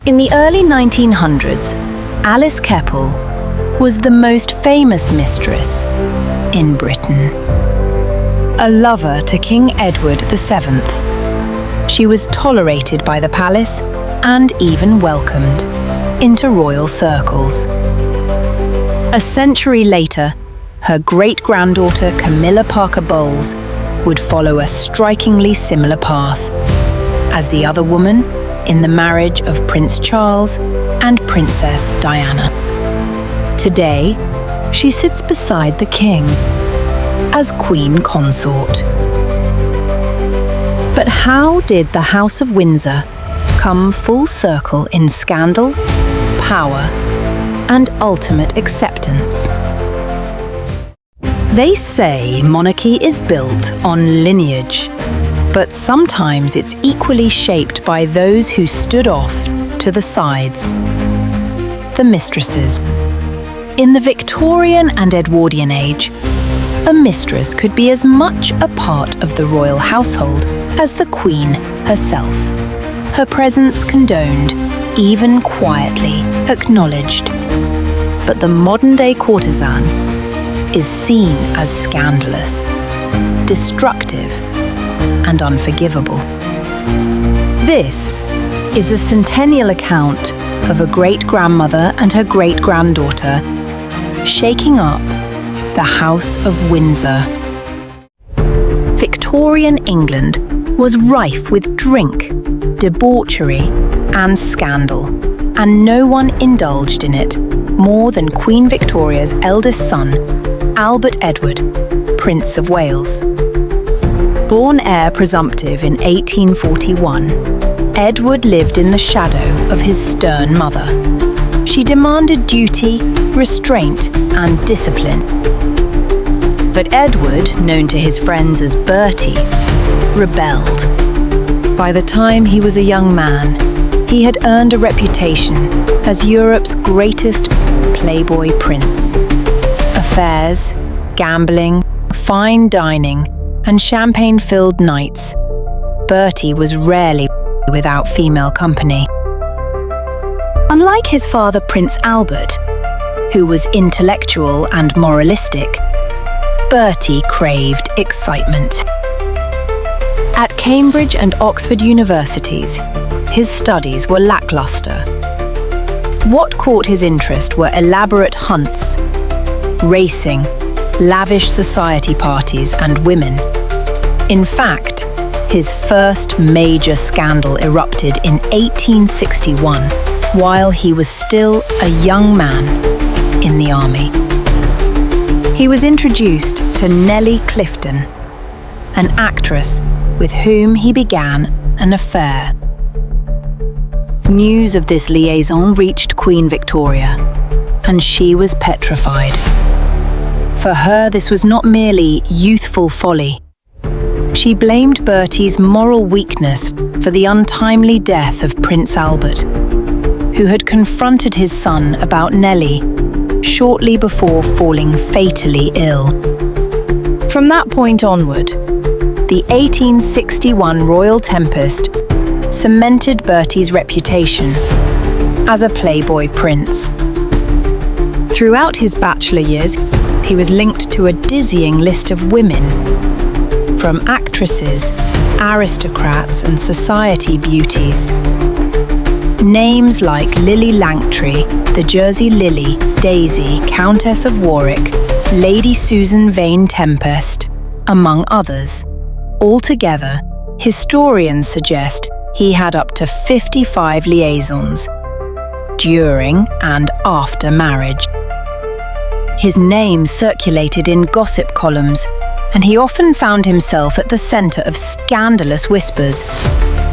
In the early 1900s, Alice Keppel was the most famous mistress in Britain. A lover to King Edward VII, she was tolerated by the palace and even welcomed into royal circles. A century later, her great-granddaughter Camilla Parker Bowles would follow a strikingly similar path as the other woman in the marriage of Prince Charles and Princess Diana. Today, she sits beside the king as Queen Consort. But how did the House of Windsor come full circle in scandal, power, and ultimate acceptance? They say monarchy is built on lineage, but sometimes it's equally shaped by those who stood off to the sides. The mistresses. In the Victorian and Edwardian age, a mistress could be as much a part of the royal household as the Queen herself. Her presence condoned, even quietly acknowledged. But the modern-day courtesan is seen as scandalous, destructive, and unforgivable. This is a centennial account of a great-grandmother and her great-granddaughter shaking up the House of Windsor. Victorian England was rife with drink, debauchery, and scandal, and no one indulged in it more than Queen Victoria's eldest son, Albert Edward, Prince of Wales. Born heir presumptive in 1841, Edward lived in the shadow of his stern mother. She demanded duty, restraint, and discipline. But Edward, known to his friends as Bertie, rebelled. By the time he was a young man, he had earned a reputation as Europe's greatest playboy prince. Affairs, gambling, fine dining, and champagne-filled nights, Bertie was rarely without female company. Unlike his father Prince Albert, who was intellectual and moralistic, Bertie craved excitement. At Cambridge and Oxford universities, his studies were lackluster. What caught his interest were elaborate hunts, racing, lavish society parties, and women. In fact, his first major scandal erupted in 1861, while he was still a young man in the army. He was introduced to Nellie Clifton, an actress with whom he began an affair. News of this liaison reached Queen Victoria, and she was petrified. For her, this was not merely youthful folly. She blamed Bertie's moral weakness for the untimely death of Prince Albert, who had confronted his son about Nellie shortly before falling fatally ill. From that point onward, the 1861 royal tempest cemented Bertie's reputation as a playboy prince. Throughout his bachelor years, he was linked to a dizzying list of women, from actresses, aristocrats, and society beauties. Names like Lily Langtry, the Jersey Lily, Daisy, Countess of Warwick, Lady Susan Vane Tempest, among others. Altogether, historians suggest he had up to 55 liaisons during and after marriage. His name circulated in gossip columns, and he often found himself at the centre of scandalous whispers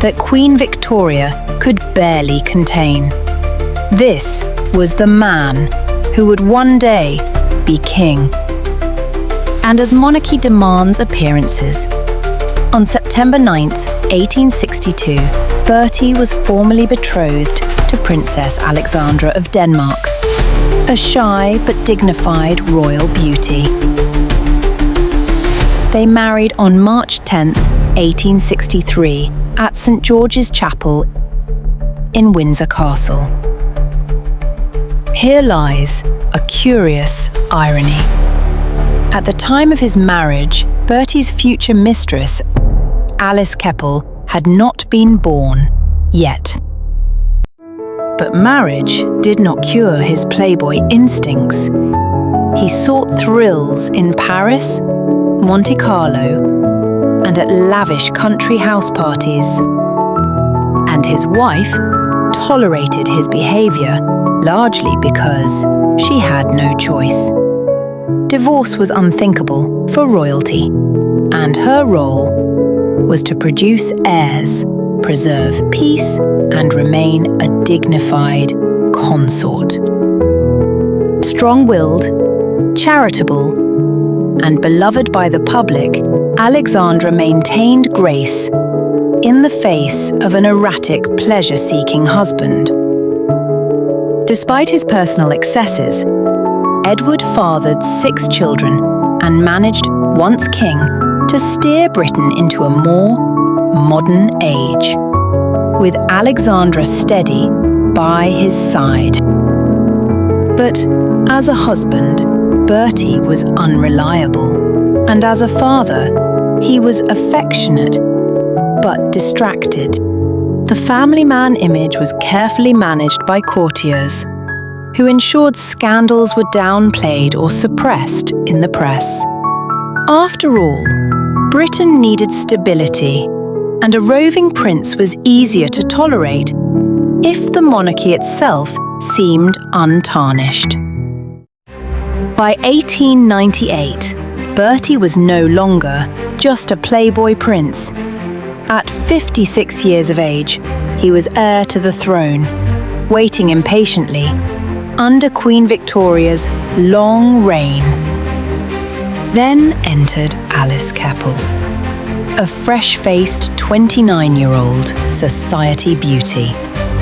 that Queen Victoria could barely contain. This was the man who would one day be king. And as monarchy demands appearances, on September 9th, 1862, Bertie was formally betrothed to Princess Alexandra of Denmark, a shy but dignified royal beauty. They married on March 10th, 1863, at St. George's Chapel in Windsor Castle. Here lies a curious irony. At the time of his marriage, Bertie's future mistress, Alice Keppel, had not been born yet. But marriage did not cure his playboy instincts. He sought thrills in Paris, Monte Carlo, and at lavish country house parties. And his wife tolerated his behavior largely because she had no choice. Divorce was unthinkable for royalty, and her role was to produce heirs, preserve peace, and remain a dignified consort. Strong-willed, charitable, and beloved by the public, Alexandra maintained grace in the face of an erratic, pleasure-seeking husband. Despite his personal excesses, Edward fathered 6 children and managed, once king, to steer Britain into a more modern age, with Alexandra steady by his side. But as a husband, Bertie was unreliable, and as a father, he was affectionate but distracted. The family man image was carefully managed by courtiers, who ensured scandals were downplayed or suppressed in the press. After all, Britain needed stability, and a roving prince was easier to tolerate if the monarchy itself seemed untarnished. By 1898, Bertie was no longer just a playboy prince. At 56 years of age, he was heir to the throne, waiting impatiently under Queen Victoria's long reign. Then entered Alice Keppel, a fresh-faced 29-year-old society beauty,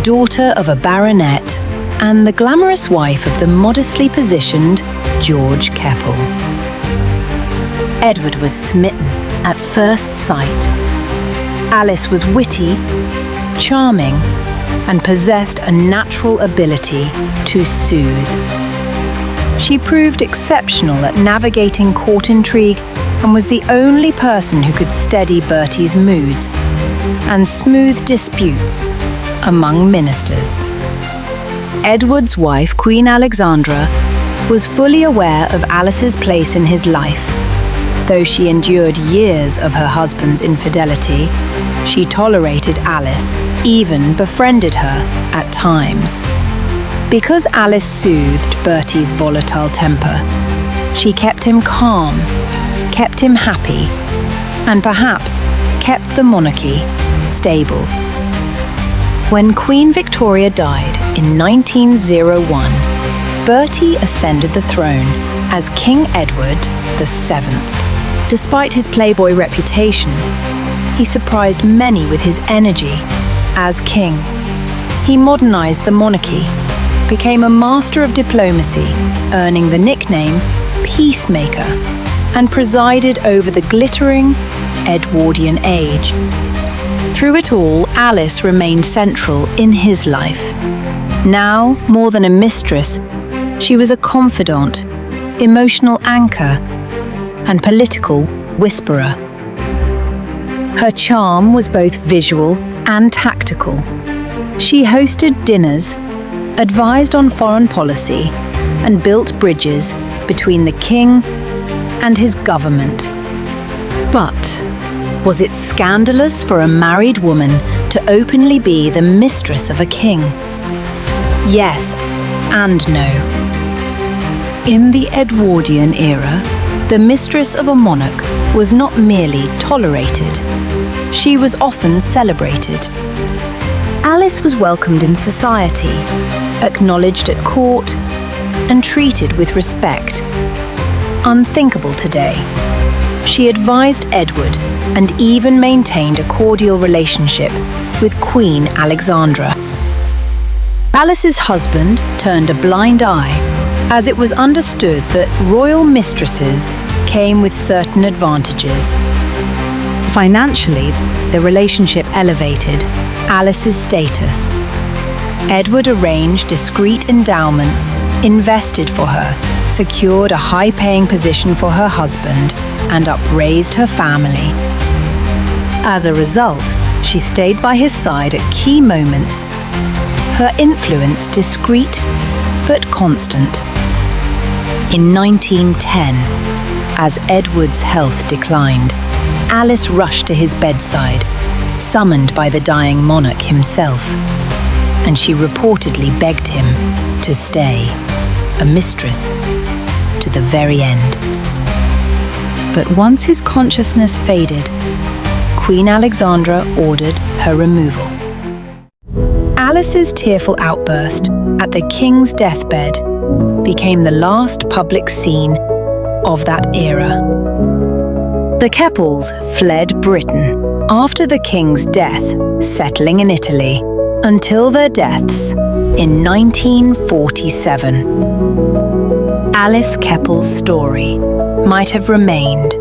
daughter of a baronet and the glamorous wife of the modestly positioned George Keppel. Edward was smitten at first sight. Alice was witty, charming, and possessed a natural ability to soothe. She proved exceptional at navigating court intrigue and was the only person who could steady Bertie's moods and smooth disputes among ministers. Edward's wife, Queen Alexandra, was fully aware of Alice's place in his life. Though she endured years of her husband's infidelity, she tolerated Alice, even befriended her at times. Because Alice soothed Bertie's volatile temper, she kept him calm, kept him happy, and perhaps kept the monarchy stable. When Queen Victoria died in 1901, Bertie ascended the throne as King Edward VII. Despite his playboy reputation, he surprised many with his energy as king. He modernized the monarchy, became a master of diplomacy, earning the nickname Peacemaker, and presided over the glittering Edwardian age. Through it all, Alice remained central in his life. Now, more than a mistress, she was a confidant, emotional anchor, and political whisperer. Her charm was both visual and tactical. She hosted dinners, advised on foreign policy, and built bridges between the king and his government. But was it scandalous for a married woman to openly be the mistress of a king? Yes and no. In the Edwardian era, the mistress of a monarch was not merely tolerated, she was often celebrated. Alice was welcomed in society, acknowledged at court, and treated with respect. Unthinkable today. She advised Edward and even maintained a cordial relationship with Queen Alexandra. Alice's husband turned a blind eye, as it was understood that royal mistresses came with certain advantages. Financially, the relationship elevated Alice's status, Edward arranged discreet endowments, invested for her, secured a high-paying position for her husband, and upraised her family. As a result, she stayed by his side at key moments, her influence discreet but constant. In 1910, as Edward's health declined, Alice rushed to his bedside, summoned by the dying monarch himself, and she reportedly begged him to stay, a mistress, to the very end. But once his consciousness faded, Queen Alexandra ordered her removal. Alice's tearful outburst at the king's deathbed became the last public scene of that era. The Keppels fled Britain after the king's death, settling in Italy until their deaths in 1947. Alice Keppel's story might have remained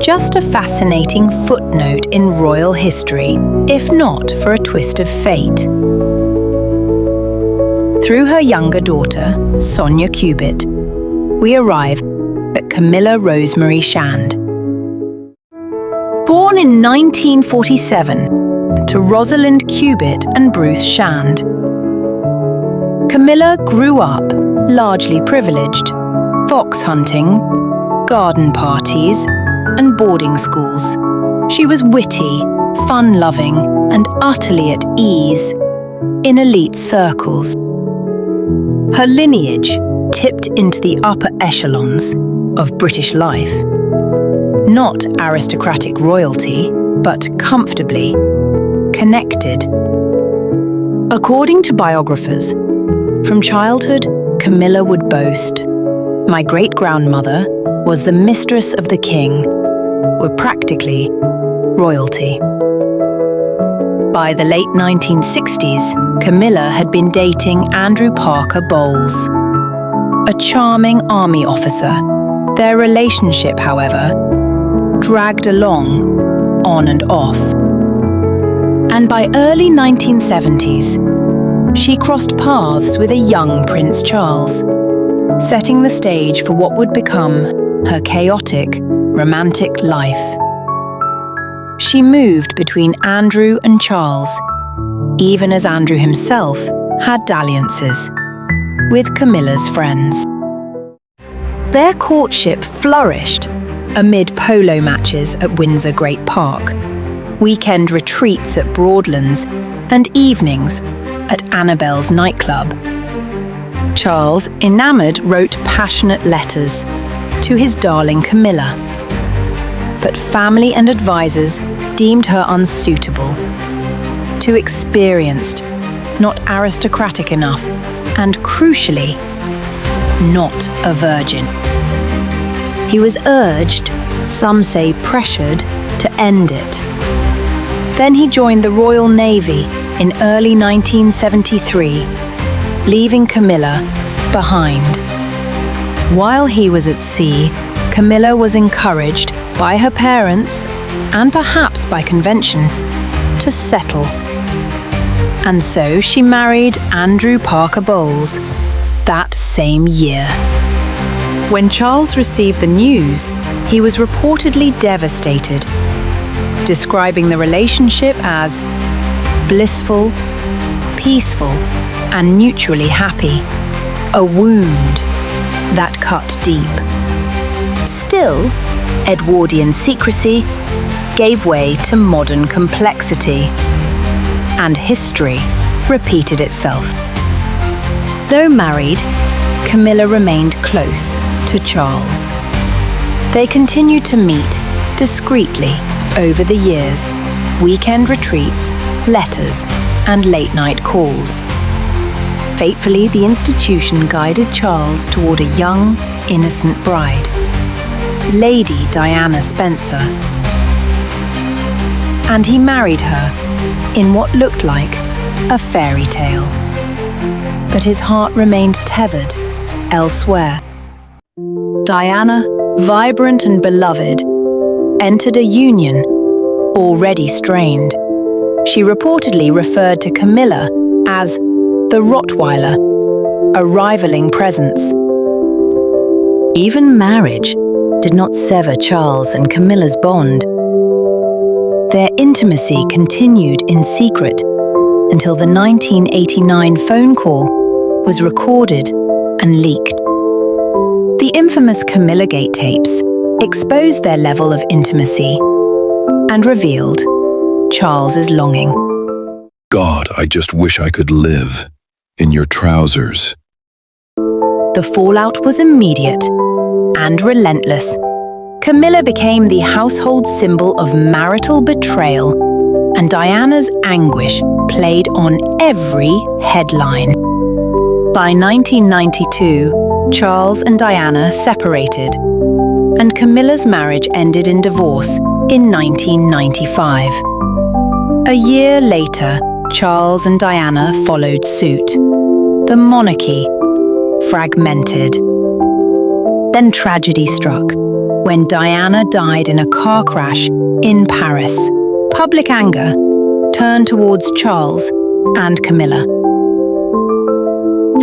just a fascinating footnote in royal history, if not for a twist of fate. Through her younger daughter, Sonia Cubitt, we arrive at Camilla Rosemary Shand. Born in 1947 to Rosalind Cubitt and Bruce Shand, Camilla grew up largely privileged, fox hunting, garden parties, and boarding schools. She was witty, fun-loving, and utterly at ease in elite circles. Her lineage tipped into the upper echelons of British life. Not aristocratic royalty, but comfortably connected. According to biographers, from childhood, Camilla would boast, "My great-grandmother was the mistress of the king. We're practically royalty." By the late 1960s, Camilla had been dating Andrew Parker Bowles, a charming army officer. Their relationship, however, dragged along, on and off. And by early 1970s, she crossed paths with a young Prince Charles, setting the stage for what would become her chaotic, romantic life. She moved between Andrew and Charles, even as Andrew himself had dalliances with Camilla's friends. Their courtship flourished amid polo matches at Windsor Great Park, weekend retreats at Broadlands, and evenings at Annabelle's nightclub. Charles, enamoured, wrote passionate letters to his darling Camilla. But family and advisors deemed her unsuitable, too experienced, not aristocratic enough, and crucially, not a virgin. He was urged, some say pressured, to end it. Then he joined the Royal Navy in early 1973, leaving Camilla behind. While he was at sea, Camilla was encouraged by her parents, and perhaps by convention, to settle. And so she married Andrew Parker Bowles that same year. When Charles received the news, he was reportedly devastated, describing the relationship as blissful, peaceful, and mutually happy, a wound that cut deep. Still, Edwardian secrecy gave way to modern complexity, and history repeated itself. Though married, Camilla remained close to Charles. They continued to meet discreetly over the years, weekend retreats, letters, and late-night calls. Fatefully, the institution guided Charles toward a young, innocent bride, Lady Diana Spencer. And he married her in what looked like a fairy tale. But his heart remained tethered elsewhere. Diana, vibrant and beloved, entered a union already strained. She reportedly referred to Camilla as the Rottweiler, a rivaling presence. Even marriage did not sever Charles and Camilla's bond. Their intimacy continued in secret until the 1989 phone call was recorded and leaked. The infamous Camilla Gate tapes exposed their level of intimacy and revealed Charles's longing. God, I just wish I could live in your trousers. The fallout was immediate and relentless. Camilla became the household symbol of marital betrayal, and Diana's anguish played on every headline. By 1992, Charles and Diana separated, and Camilla's marriage ended in divorce in 1995. A year later, Charles and Diana followed suit. The monarchy fragmented. Then tragedy struck when Diana died in a car crash in Paris. Public anger turned towards Charles and Camilla.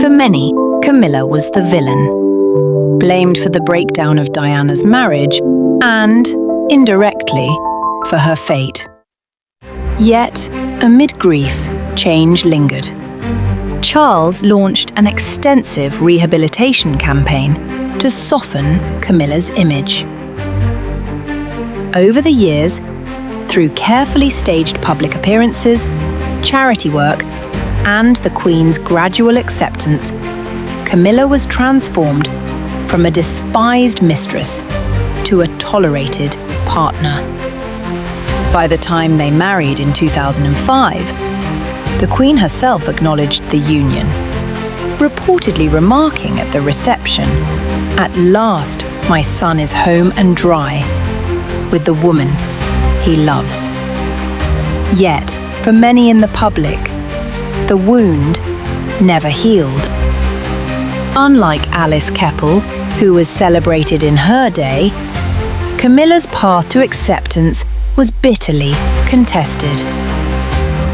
For many, Camilla was the villain, blamed for the breakdown of Diana's marriage and, indirectly, for her fate. Yet, amid grief, change lingered. Charles launched an extensive rehabilitation campaign to soften Camilla's image. Over the years, through carefully staged public appearances, charity work, and the Queen's gradual acceptance, Camilla was transformed from a despised mistress to a tolerated partner. By the time they married in 2005, the Queen herself acknowledged the union, reportedly remarking at the reception, "At last, my son is home and dry, with the woman he loves." Yet, for many in the public, the wound never healed. Unlike Alice Keppel, who was celebrated in her day, Camilla's path to acceptance was bitterly contested.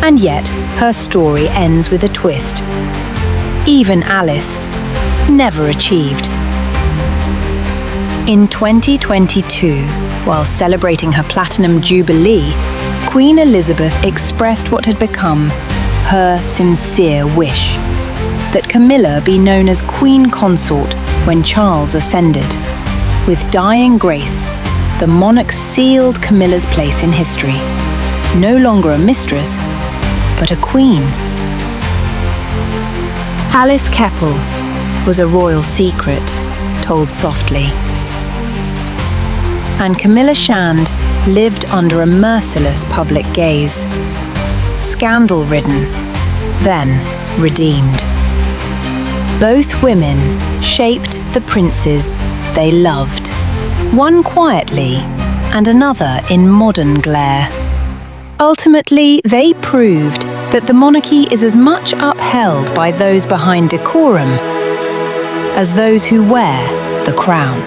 And yet, her story ends with a twist. Even Alice never achieved. In 2022, while celebrating her Platinum Jubilee, Queen Elizabeth expressed what had become her sincere wish, that Camilla be known as Queen Consort when Charles ascended. With dying grace, the monarch sealed Camilla's place in history, no longer a mistress, but a queen. Alice Keppel was a royal secret, told softly. And Camilla Shand lived under a merciless public gaze. Scandal-ridden, then redeemed. Both women shaped the princes they loved, one quietly and another in modern glare. Ultimately, they proved that the monarchy is as much upheld by those behind decorum as those who wear the crown.